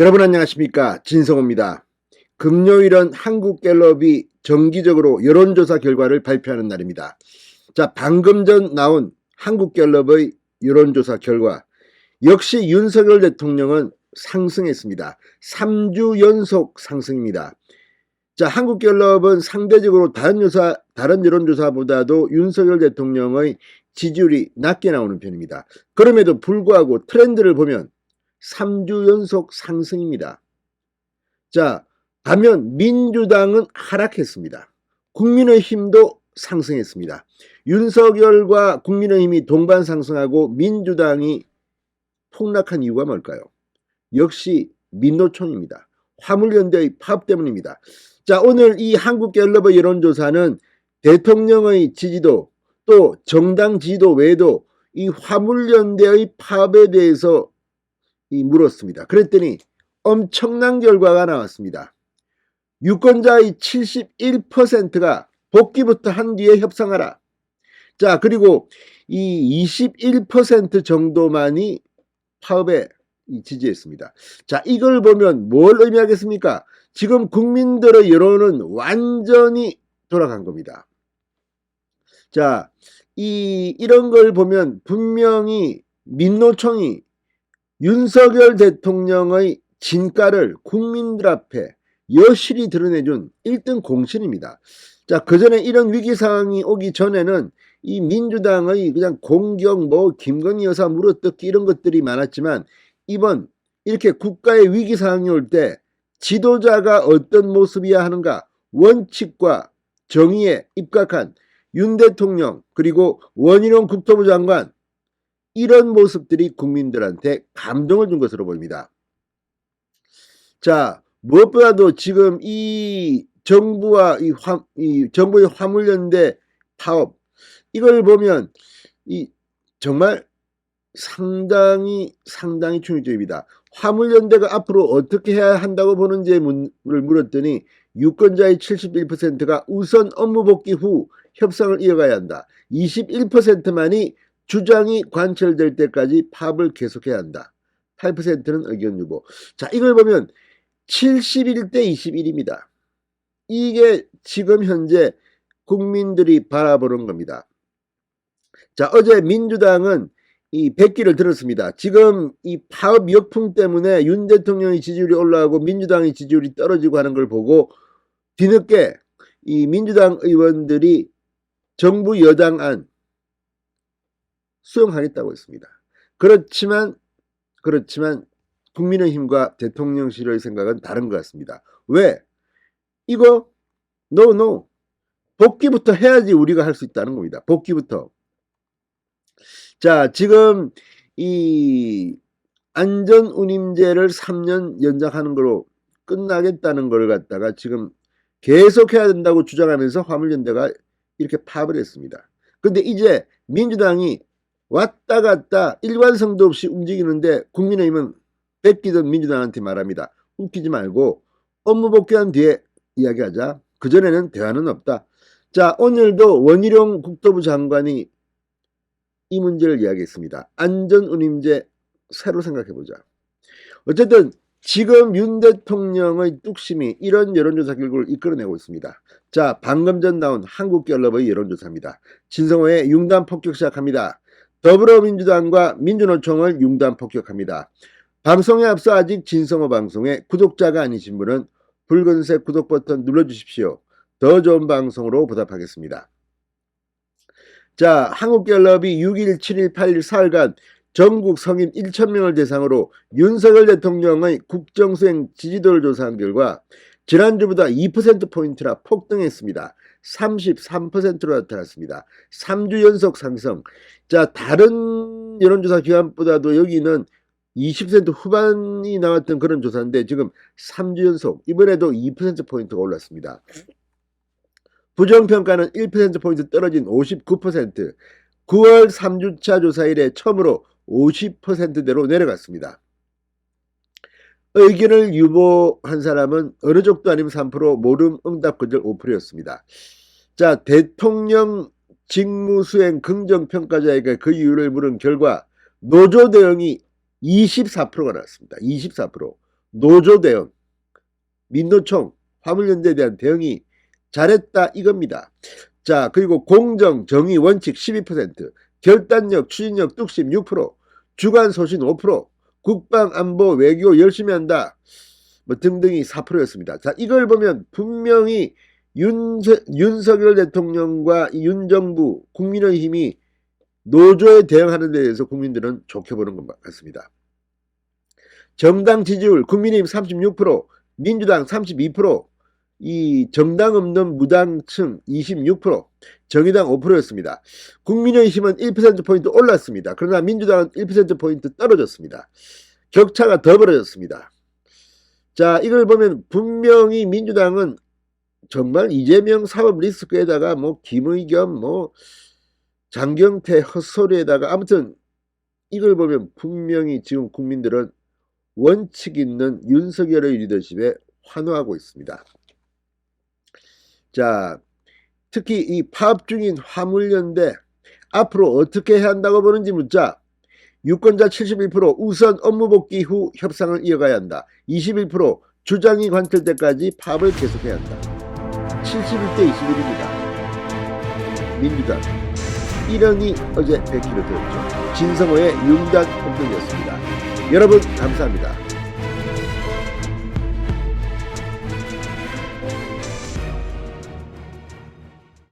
여러분 안녕하십니까, 진성호입니다. 금요일은 한국갤럽이 정기적으로 여론조사 결과를 발표하는 날입니다. 자, 방금 전 나온 한국갤럽의 여론조사 결과, 역시 윤석열 대통령은 상승했습니다. 3주 연속 상승입니다. 자, 한국갤럽은 상대적으로 다른 여론조사보다도 윤석열 대통령의 지지율이 낮게 나오는 편입니다. 그럼에도 불구하고 트렌드를 보면 3주 연속 상승입니다. 자, 반면 민주당은 하락했습니다. 국민의힘도 상승했습니다. 윤석열과 국민의힘이 동반 상승하고 민주당이 폭락한 이유가 뭘까요? 역시 민노총입니다. 화물연대의 파업 때문입니다. 자, 오늘 이 한국갤럽의 여론조사는 대통령의 지지도 또 정당 지지도 외에도 이 화물연대의 파업에 대해서 물었습니다. 그랬더니 엄청난 결과가 나왔습니다. 유권자의 71%가 복귀부터 한 뒤에 협상하라. 자, 그리고 이 21% 정도만이 파업에 지지했습니다. 자, 이걸 보면 뭘 의미하겠습니까? 지금 국민들의 여론은 완전히 돌아간 겁니다. 자, 이런 걸 보면 분명히 민노총이 윤석열 대통령의 진가를 국민들 앞에 여실히 드러내준 1등 공신입니다. 자, 그전에 이런 위기상황이 오기 전에는 이 민주당의 그냥 공격, 김건희 여사 물어뜯기 이런 것들이 많았지만, 이번 이렇게 국가의 위기상황이 올 때 지도자가 어떤 모습이어야 하는가, 원칙과 정의에 입각한 윤 대통령 그리고 원희룡 국토부 장관, 이런 모습들이 국민들한테 감동을 준 것으로 보입니다. 자, 무엇보다도 지금 이 정부와 정부의 화물연대 파업, 이걸 보면 정말 상당히 충격적입니다. 화물연대가 앞으로 어떻게 해야 한다고 보는지를 물었더니 유권자의 71%가 우선 업무 복귀 후 협상을 이어가야 한다. 21%만이 주장이 관철될 때까지 파업을 계속해야 한다. 8%는 의견 유보. 자, 이걸 보면 71대 21입니다. 이게 지금 현재 국민들이 바라보는 겁니다. 자, 어제 민주당은 이 백기를 들었습니다. 지금 이 파업 역풍 때문에 윤 대통령의 지지율이 올라가고 민주당의 지지율이 떨어지고 하는 걸 보고 뒤늦게 이 민주당 의원들이 정부 여당안 수용하겠다고 했습니다. 그렇지만 국민의힘과 대통령실의 생각은 다른 것 같습니다. 왜? 이거 no. 복귀부터 해야지 우리가 할 수 있다는 겁니다. 복귀부터. 자, 지금 이 안전운임제를 3년 연장하는 거로 끝나겠다는 걸 갖다가 지금 계속해야 된다고 주장하면서 화물연대가 이렇게 파업을 했습니다. 근데 이제 민주당이 왔다 갔다 일관성도 없이 움직이는데 국민의힘은 뺏기던 민주당한테 말합니다. 웃기지 말고 업무 복귀한 뒤에 이야기하자. 그전에는 대화는 없다. 자, 오늘도 원희룡 국토부 장관이 이 문제를 이야기했습니다. 안전운임제 새로 생각해보자. 어쨌든 지금 윤 대통령의 뚝심이 이런 여론조사 결과를 이끌어내고 있습니다. 자, 방금 전 나온 한국갤럽의 여론조사입니다. 진성호의 융단 폭격 시작합니다. 더불어민주당과 민주노총을 융단 폭격합니다. 방송에 앞서 아직 진성호 방송에 구독자가 아니신 분은 붉은색 구독 버튼 눌러주십시오. 더 좋은 방송으로 보답하겠습니다. 자, 한국갤럽이 6일, 7일, 8일 사흘간 전국 성인 1,000명을 대상으로 윤석열 대통령의 국정수행 지지도를 조사한 결과 지난주보다 2%포인트나 폭등했습니다. 33%로 나타났습니다. 3주 연속 상승. 자, 다른 여론조사 기관보다도 여기는 20% 후반이 나왔던 그런 조사인데 지금 3주 연속, 이번에도 2%포인트가 올랐습니다. 부정평가는 1%포인트 떨어진 59%, 9월 3주차 조사 이래 처음으로 50%대로 내려갔습니다. 의견을 유보한 사람은 어느 쪽도 아니면 3%, 모름 응답 거절 5%였습니다. 자, 대통령 직무수행 긍정평가자에게 그 이유를 물은 결과 노조 대응이 24%가 나왔습니다. 24%. 노조 대응, 민노총, 화물연대에 대한 대응이 잘했다 이겁니다. 자, 그리고 공정, 정의, 원칙 12%, 결단력, 추진력, 뚝심 6%, 주관 소신 5%, 국방, 안보, 외교 열심히 한다 뭐 등등이 4%였습니다. 자, 이걸 보면 분명히 윤석열 대통령과 윤정부, 국민의힘이 노조에 대응하는 데 대해서 국민들은 좋게 보는 것 같습니다. 정당 지지율 국민의힘 36%, 민주당 32%, 이 정당 없는 무당층 26%, 정의당 5%였습니다. 국민의힘은 1%포인트 올랐습니다. 그러나 민주당은 1%포인트 떨어졌습니다. 격차가 더 벌어졌습니다. 자, 이걸 보면 분명히 민주당은 정말 이재명 사법 리스크에다가 뭐 김의겸 뭐 장경태 헛소리에다가 아무튼 이걸 보면 분명히 지금 국민들은 원칙 있는 윤석열의 리더십에 환호하고 있습니다. 자, 특히 이 파업 중인 화물연대 앞으로 어떻게 해야 한다고 보는지 묻자 유권자 71% 우선 업무 복귀 후 협상을 이어가야 한다. 21% 주장이 관철 때까지 파업을 계속해야 한다. 71대 21입니다. 민주당 1원이 어제 100kg 들었죠. 진성호의 융단 폭격이었습니다. 여러분 감사합니다.